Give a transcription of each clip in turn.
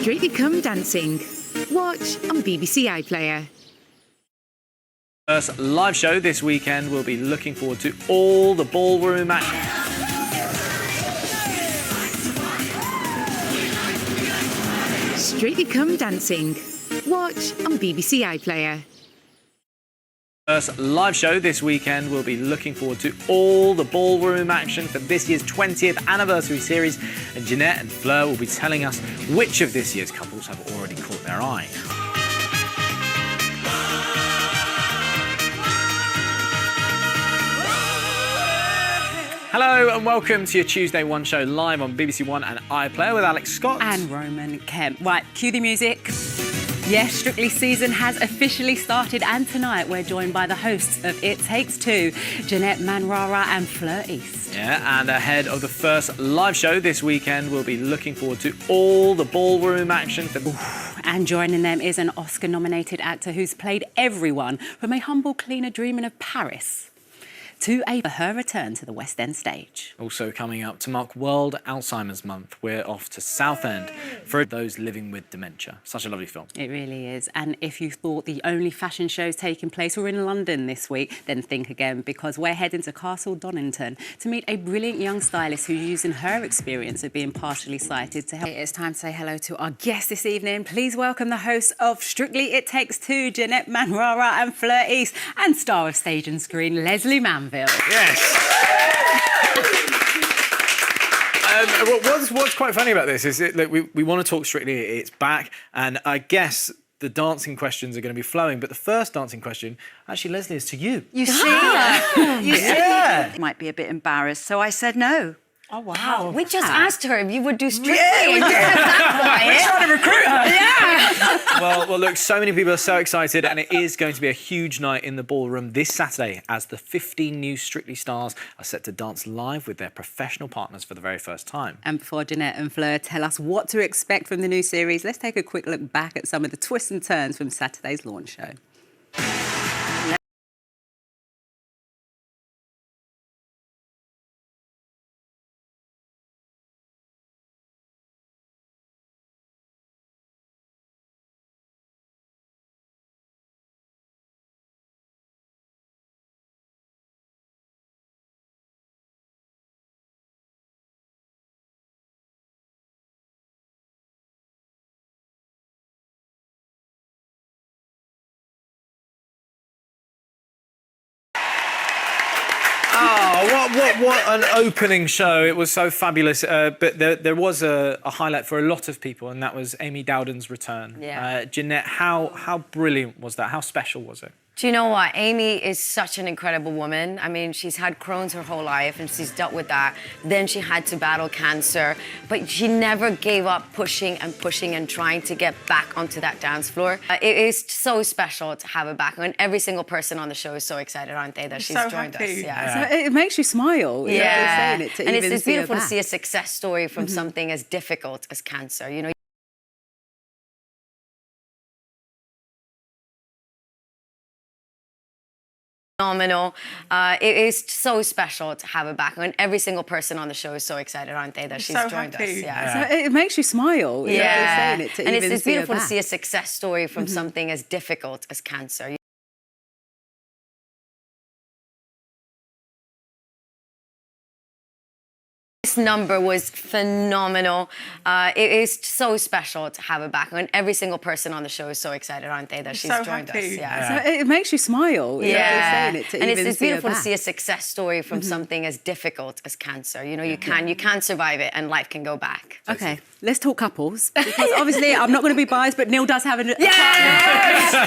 Strictly Come Dancing. Watch on BBC iPlayer. First live show this weekend. We'll be looking forward to all the ballroom action. Strictly Come Dancing. Watch on BBC iPlayer. First live show this weekend. We'll be looking forward to all the ballroom action for this year's 20th anniversary series. And Janette and Fleur will be telling us which of this year's couples have already caught their eye. Hello and welcome to your Tuesday One show live on BBC One and iPlayer with Alex Scott. And Roman Kemp. Right, cue the music. Yes, Strictly season has officially started, and tonight we're joined by the hosts of It Takes Two, Janette Manrara and Fleur East. Yeah, and ahead of the first live show this weekend, we'll be looking forward to all the ballroom action. And joining them is an Oscar-nominated actor who's played everyone from a humble cleaner dreaming of Paris to her return to the West End stage. Also coming up, to mark World Alzheimer's Month, we're off to Southend for those living with dementia. Such a lovely film. It really is. And if you thought the only fashion shows taking place were in London this week, then think again, because we're heading to Castle Donington to meet a brilliant young stylist who's using her experience of being partially sighted to help. It's time to say hello to our guest this evening. Please welcome the hosts of Strictly It Takes Two, Janette Manrara and Fleur East, and star of stage and screen, Lesley Manville. Yes. What's quite funny about this is that we want to talk Strictly, it's back, and I guess the dancing questions are going to be flowing, but the first dancing question, actually, Lesley, is to you. You see? You see? Might be a bit embarrassed, so I said no. Oh, wow. We just asked her if you would do Strictly. Yeah, we did. We're trying to recruit her. Yeah. Well, look, so many people are so excited, and it is going to be a huge night in the ballroom this Saturday as the 15 new Strictly stars are set to dance live with their professional partners for the very first time. And before Janette and Fleur tell us what to expect from the new series, let's take a quick look back at some of the twists and turns from Saturday's launch show. Oh, what an opening show. It was so fabulous. But there was a highlight for a lot of people, and that was Amy Dowden's return. Yeah. Janette, how brilliant was that? How special was it? Do you know what? Amy is such an incredible woman. I mean, she's had Crohn's her whole life and she's dealt with that. Then she had to battle cancer, but she never gave up pushing and trying to get back onto that dance floor. It is so special to have her back. And every single person on the show is so excited, aren't they, that she's joined us. Yeah. So it makes you smile. Yeah. Saying it, to and even it's see beautiful her to back. see a success story from something as difficult as cancer. You know, phenomenal. It is so special to have her back. And every single person on the show is so excited, aren't they, that she's joined us. Yeah. So it makes you smile. Yeah. Saying it, to and even it's see her beautiful to back. see a success story from something as difficult as cancer. This number was phenomenal. It is so special to have her back. And every single person on the show is so excited, aren't they, that she's joined us. Yeah. So it makes you smile. Yeah. Saying it, to and even it's see her beautiful to back. see a success story from something as difficult as cancer. You know, you can survive it and life can go back. Okay, let's talk couples, because obviously I'm not going to be biased, but Neil does have a partner.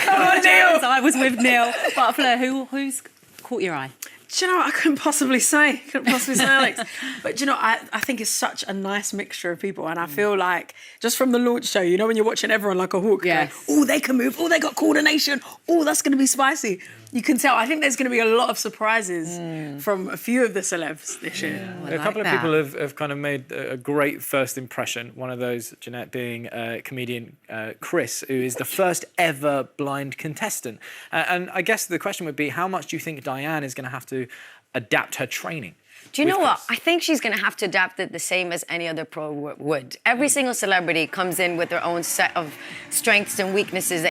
Come on, Neil! So I was with Neil. But Fleur, who's caught your eye? Do you know what? I couldn't possibly say, Alex. But do you know, I think it's such a nice mixture of people, and I feel like just from the launch show, you know, when you're watching everyone like a hawk, Yes. oh, they can move, oh, they got coordination, oh, that's going to be spicy. You can tell. I think there's going to be a lot of surprises from a few of the celebs this year. I A like couple that. of people have kind of made a great first impression. One of those, Janette, being comedian Chris, who is the first ever blind contestant. And I guess the question would be, how much do you think Diane is going to have to adapt her training? Do you know what? I think she's going to have to adapt it the same as any other pro would. Every single celebrity comes in with their own set of strengths and weaknesses.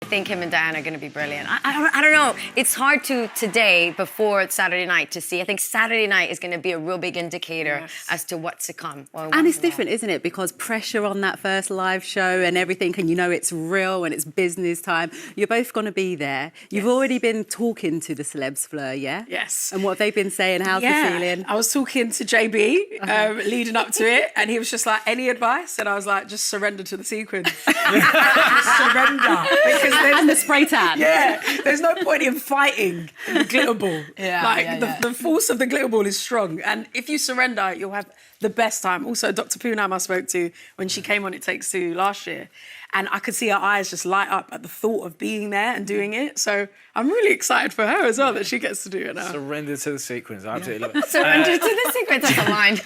I think him and Diana are going to be brilliant. I don't know. It's hard to today, before Saturday night, to see. I think Saturday night is going to be a real big indicator as to what's to come. And it's different, isn't it? Because pressure on that first live show and everything, and you know it's real and it's business time. You're both going to be there. You've already been talking to the celebs, Fleur, yeah? Yes. And what have they been saying? How's the feeling? I was talking to JB leading up to it, and he was just like, any advice? And I was like, just surrender to the sequence. Just surrender. Because and the spray tan. Yeah, there's no point in fighting in the glitter ball. The force of the glitter ball is strong. And if you surrender, you'll have the best time. Also, Dr. Poonam I spoke to when she came on It Takes Two last year. And I could see her eyes just light up at the thought of being there and doing it. So I'm really excited for her as well that she gets to do it now. Surrender to the sequence. I absolutely love it. Surrender to the sequence. That's a line.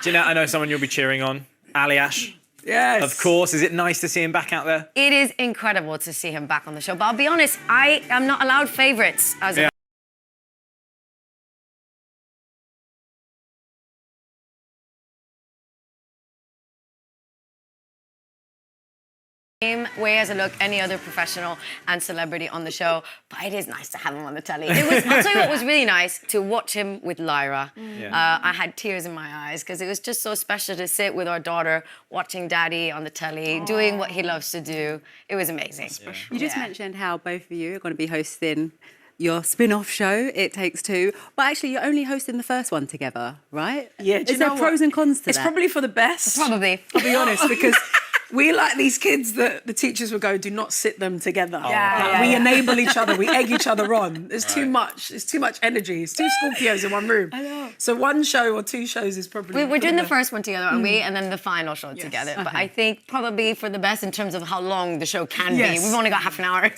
Jeanette, I know someone you'll be cheering on. Aljaz. Yes. Of course. Is it nice to see him back out there? It is incredible to see him back on the show. But I'll be honest, I am not allowed favourites as a same way as I look any other professional and celebrity on the show, but it is nice to have him on the telly. I'll tell you what was really nice, to watch him with Lyra. I had tears in my eyes because it was just so special to sit with our daughter watching Daddy on the telly, doing what he loves to do. It was amazing. You just mentioned how both of you are going to be hosting your spin-off show, It Takes Two, but actually you're only hosting the first one together, right? Yeah, Is there pros and cons to that? It's probably for the best. Probably. I'll be honest, because we like these kids that the teachers would go, do not sit them together. We enable each other, we egg each other on. There's too much. It's too much energy. It's two Scorpios in one room. I know. So one show or two shows is probably... We're doing the first one together, aren't we? And then the final show together. But I think probably for the best in terms of how long the show can be. We've only got half an hour.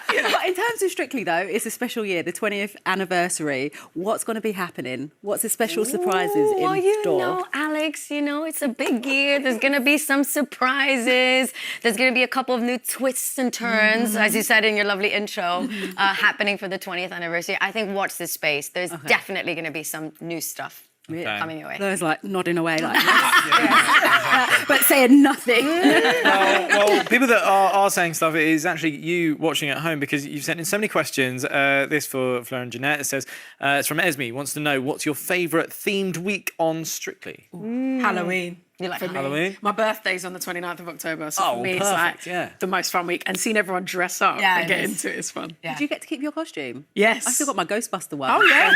But in terms of Strictly, though, it's a special year, the 20th anniversary. What's going to be happening? What's the special surprises in store? You know, Alex, you know, it's a big year. There's going to be some surprises. There's going to be a couple of new twists and turns, as you said in your lovely intro, happening for the 20th anniversary. I think watch this space. There's definitely going to be some new stuff coming your way. There's like nodding away like this. But saying nothing. well, people that are saying stuff, it is actually you watching at home, because you've sent in so many questions. This for Fleur and Janette. It says, it's from Esme, wants to know, what's your favourite themed week on Strictly? Halloween. You like Halloween? My birthday's on the 29th of October, so for me perfect, it's like the most fun week. And seeing everyone dress up and get into it is fun. Did you get to keep your costume? Yes. I still got my Ghostbuster one. Oh, yeah?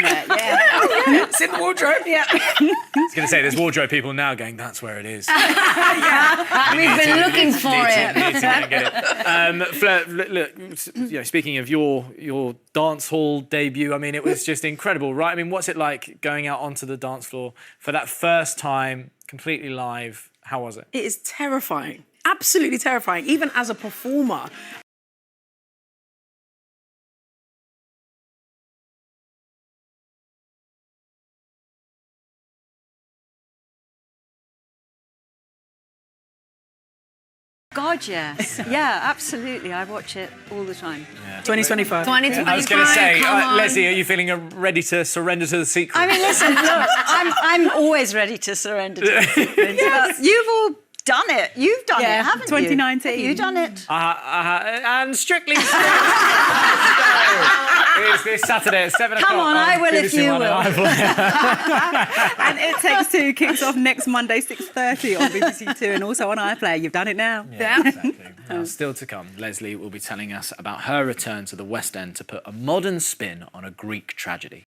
It's in the wardrobe. I was going to say, there's wardrobe people now going, that's where it is. We've been looking for it. Need to get it. Fleur, look, you know, speaking of your dance hall debut, I mean, it was just incredible, right? I mean, what's it like going out onto the dance floor for that first time, completely live? How was it? It is terrifying. Absolutely terrifying. Even as a performer. God, yes. Yeah, absolutely. I watch it all the time. 2025. 2025. I was going to say, Lesley, are you feeling ready to surrender to the sequence? I mean, listen, look, I'm always ready to surrender to the sequence. But you've all done it. You've done it, haven't 2019. you? Have you done it? And Strictly it's this Saturday at 7 o'clock. Come on, I will if you will. And It Takes Two kicks off next Monday, 6:30 on BBC Two and also on iPlayer. You've done it now. Yeah, exactly. Now, still to come, Lesley will be telling us about her return to the West End to put a modern spin on a Greek tragedy.